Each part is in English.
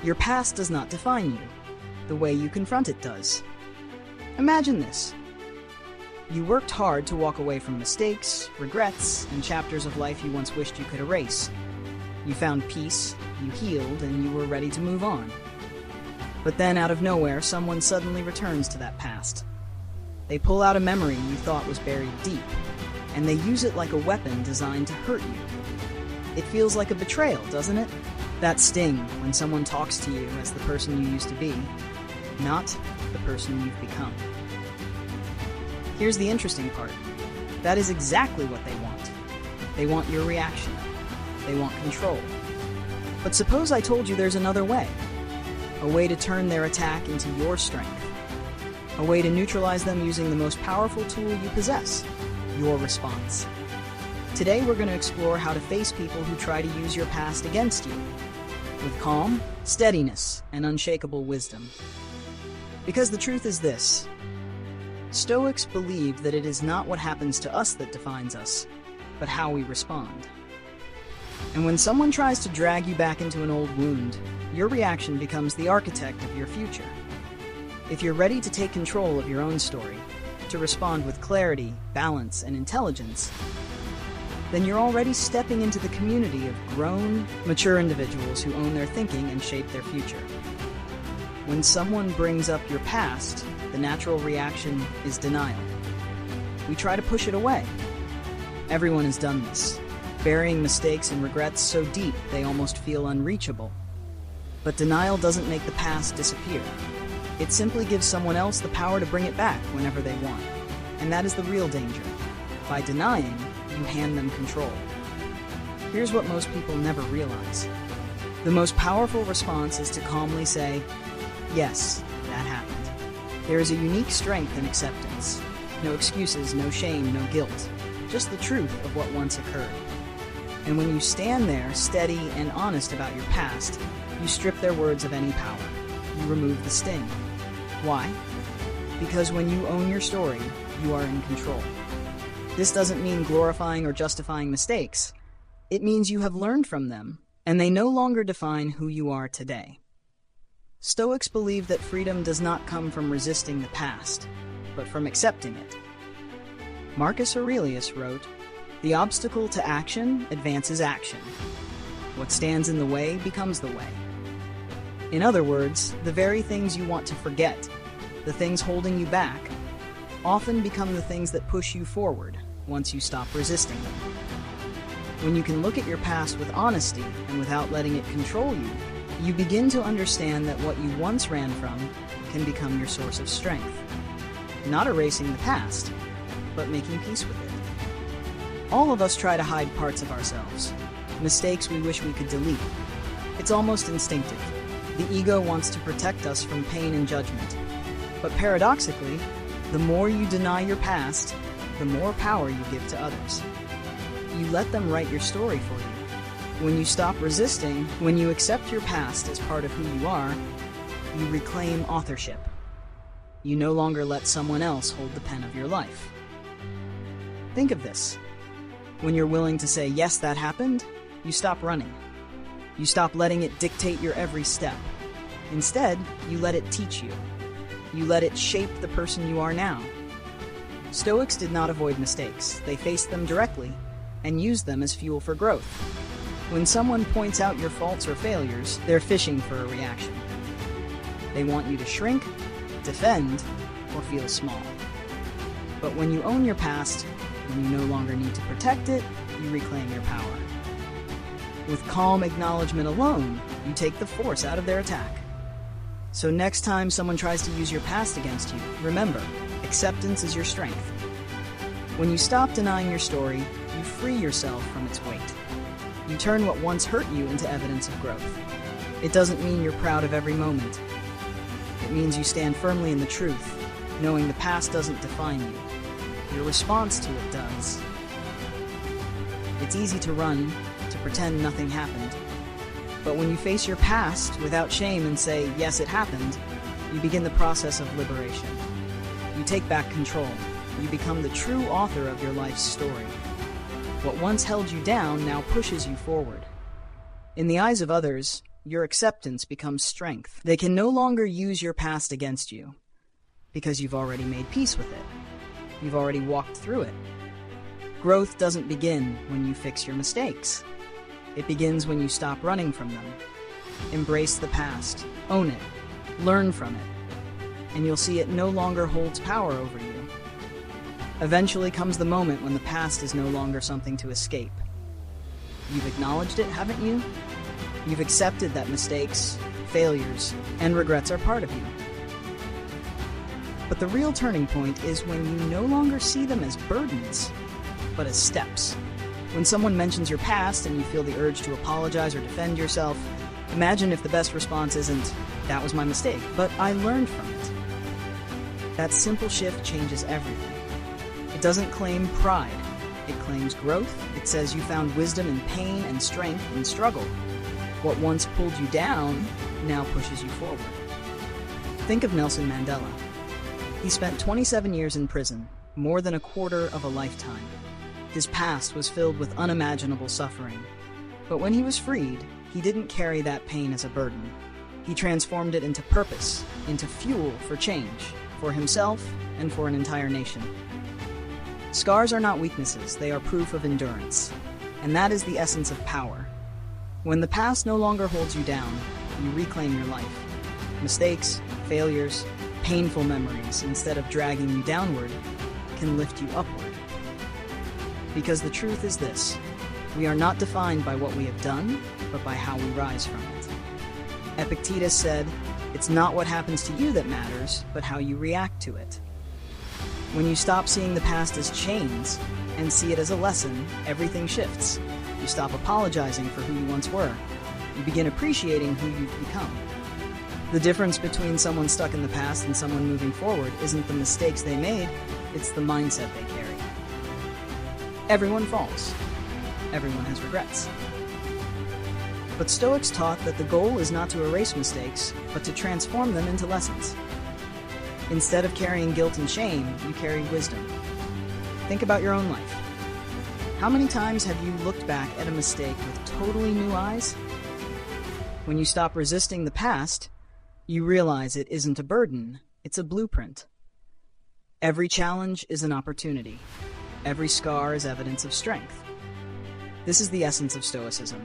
Your past does not define you. The way you confront it does. Imagine this. You worked hard to walk away from mistakes, regrets, and chapters of life you once wished you could erase. You found peace, you healed, and you were ready to move on. But then, out of nowhere, someone suddenly returns to that past. They pull out a memory you thought was buried deep, and they use it like a weapon designed to hurt you. It feels like a betrayal, doesn't it? That sting when someone talks to you as the person you used to be, not the person you've become. Here's the interesting part. That is exactly what they want. They want your reaction. They want control. But suppose I told you there's another way. A way to turn their attack into your strength. A way to neutralize them using the most powerful tool you possess, your response. Today we're going to explore how to face people who try to use your past against you, with calm, steadiness, and unshakable wisdom. Because the truth is this: Stoics believe that it is not what happens to us that defines us, but how we respond. And when someone tries to drag you back into an old wound, your reaction becomes the architect of your future. If you're ready to take control of your own story, to respond with clarity, balance, and intelligence, then you're already stepping into the community of grown, mature individuals who own their thinking and shape their future. When someone brings up your past, the natural reaction is denial. We try to push it away. Everyone has done this, burying mistakes and regrets so deep they almost feel unreachable. But denial doesn't make the past disappear. It simply gives someone else the power to bring it back whenever they want. And that is the real danger. By denying, you hand them control. Here's what most people never realize. The most powerful response is to calmly say, "Yes, that happened." There is a unique strength in acceptance. No excuses, no shame, no guilt. Just the truth of what once occurred. And when you stand there, steady and honest about your past, you strip their words of any power. You remove the sting. Why? Because when you own your story, you are in control. This doesn't mean glorifying or justifying mistakes. It means you have learned from them, and they no longer define who you are today. Stoics believe that freedom does not come from resisting the past, but from accepting it. Marcus Aurelius wrote, "The obstacle to action advances action. What stands in the way becomes the way." In other words, the very things you want to forget, the things holding you back, often become the things that push you forward once you stop resisting them. When you can look at your past with honesty and without letting it control you, you begin to understand that what you once ran from can become your source of strength. Not erasing the past, but making peace with it. All of us try to hide parts of ourselves, mistakes we wish we could delete. It's almost instinctive. The ego wants to protect us from pain and judgment. But paradoxically, the more you deny your past, the more power you give to others. You let them write your story for you. When you stop resisting, when you accept your past as part of who you are, you reclaim authorship. You no longer let someone else hold the pen of your life. Think of this. When you're willing to say, "Yes, that happened," you stop running. You stop letting it dictate your every step. Instead, you let it teach you. You let it shape the person you are now. Stoics did not avoid mistakes. They faced them directly and used them as fuel for growth. When someone points out your faults or failures, they're fishing for a reaction. They want you to shrink, defend, or feel small. But when you own your past, when you no longer need to protect it, you reclaim your power. With calm acknowledgement alone, you take the force out of their attack. So next time someone tries to use your past against you, remember, acceptance is your strength. When you stop denying your story, you free yourself from its weight. You turn what once hurt you into evidence of growth. It doesn't mean you're proud of every moment. It means you stand firmly in the truth, knowing the past doesn't define you. Your response to it does. It's easy to run, to pretend nothing happened. But when you face your past without shame and say, "Yes, it happened," you begin the process of liberation. You take back control. You become the true author of your life's story. What once held you down now pushes you forward. In the eyes of others, your acceptance becomes strength. They can no longer use your past against you, because you've already made peace with it. You've already walked through it. Growth doesn't begin when you fix your mistakes. It begins when you stop running from them. Embrace the past, own it, learn from it, and you'll see it no longer holds power over you. Eventually comes the moment when the past is no longer something to escape. You've acknowledged it, haven't you? You've accepted that mistakes, failures, and regrets are part of you. But the real turning point is when you no longer see them as burdens, but as steps. When someone mentions your past and you feel the urge to apologize or defend yourself, imagine if the best response isn't, "That was my mistake, but I learned from it." That simple shift changes everything. It doesn't claim pride. It claims growth. It says you found wisdom in pain and strength in struggle. What once pulled you down now pushes you forward. Think of Nelson Mandela. He spent 27 years in prison, more than a quarter of a lifetime. His past was filled with unimaginable suffering. But when he was freed, he didn't carry that pain as a burden. He transformed it into purpose, into fuel for change, for himself and for an entire nation. Scars are not weaknesses, they are proof of endurance. And that is the essence of power. When the past no longer holds you down, you reclaim your life. Mistakes, failures, painful memories, instead of dragging you downward, can lift you upward. Because the truth is this: we are not defined by what we have done, but by how we rise from it. Epictetus said, "It's not what happens to you that matters, but how you react to it." When you stop seeing the past as chains and see it as a lesson, everything shifts. You stop apologizing for who you once were. You begin appreciating who you've become. The difference between someone stuck in the past and someone moving forward isn't the mistakes they made, it's the mindset they carry. Everyone falls. Everyone has regrets. But Stoics taught that the goal is not to erase mistakes, but to transform them into lessons. Instead of carrying guilt and shame, you carry wisdom. Think about your own life. How many times have you looked back at a mistake with totally new eyes? When you stop resisting the past, you realize it isn't a burden, it's a blueprint. Every challenge is an opportunity. Every scar is evidence of strength. This is the essence of Stoicism.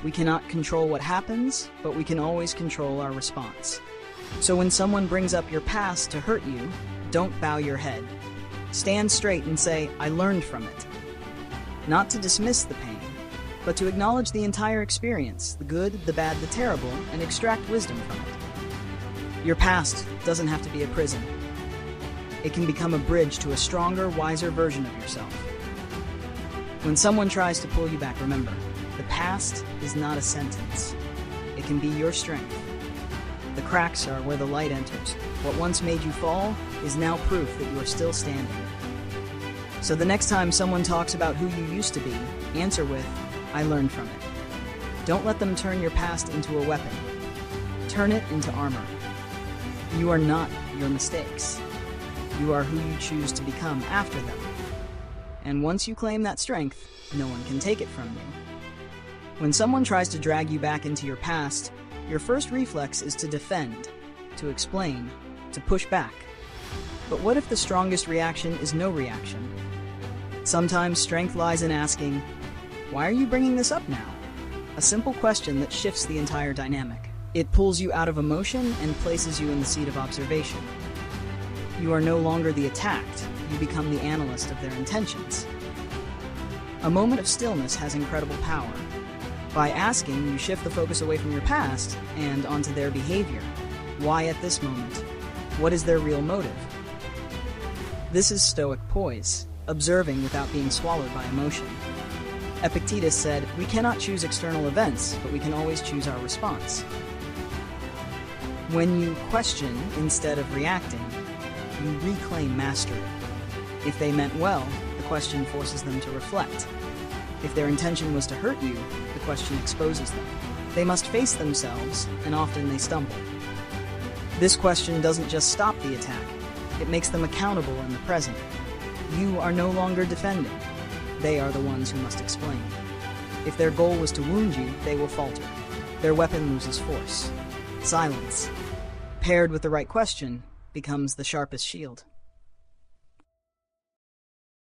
We cannot control what happens, but we can always control our response. So when someone brings up your past to hurt you, don't bow your head. Stand straight and say, "I learned from it." Not to dismiss the pain, but to acknowledge the entire experience, the good, the bad, the terrible, and extract wisdom from it. Your past doesn't have to be a prison. It can become a bridge to a stronger, wiser version of yourself. When someone tries to pull you back, remember, the past is not a sentence. It can be your strength. The cracks are where the light enters. What once made you fall is now proof that you are still standing. So the next time someone talks about who you used to be, answer with, "I learned from it." Don't let them turn your past into a weapon. Turn it into armor. You are not your mistakes. You are who you choose to become after them. And once you claim that strength, no one can take it from you. When someone tries to drag you back into your past, your first reflex is to defend, to explain, to push back. But what if the strongest reaction is no reaction? Sometimes strength lies in asking, "Why are you bringing this up now?" A simple question that shifts the entire dynamic. It pulls you out of emotion and places you in the seat of observation. You are no longer the attacked, you become the analyst of their intentions. A moment of stillness has incredible power. By asking, you shift the focus away from your past and onto their behavior. Why at this moment? What is their real motive? This is Stoic poise, observing without being swallowed by emotion. Epictetus said, "We cannot choose external events, but we can always choose our response." When you question instead of reacting, you reclaim mastery. If they meant well, the question forces them to reflect. If their intention was to hurt you, the question exposes them. They must face themselves, and often they stumble. This question doesn't just stop the attack, it makes them accountable in the present. You are no longer defending. They are the ones who must explain. If their goal was to wound you, they will falter. their weapon loses force. Silence, paired with the right question, becomes the sharpest shield.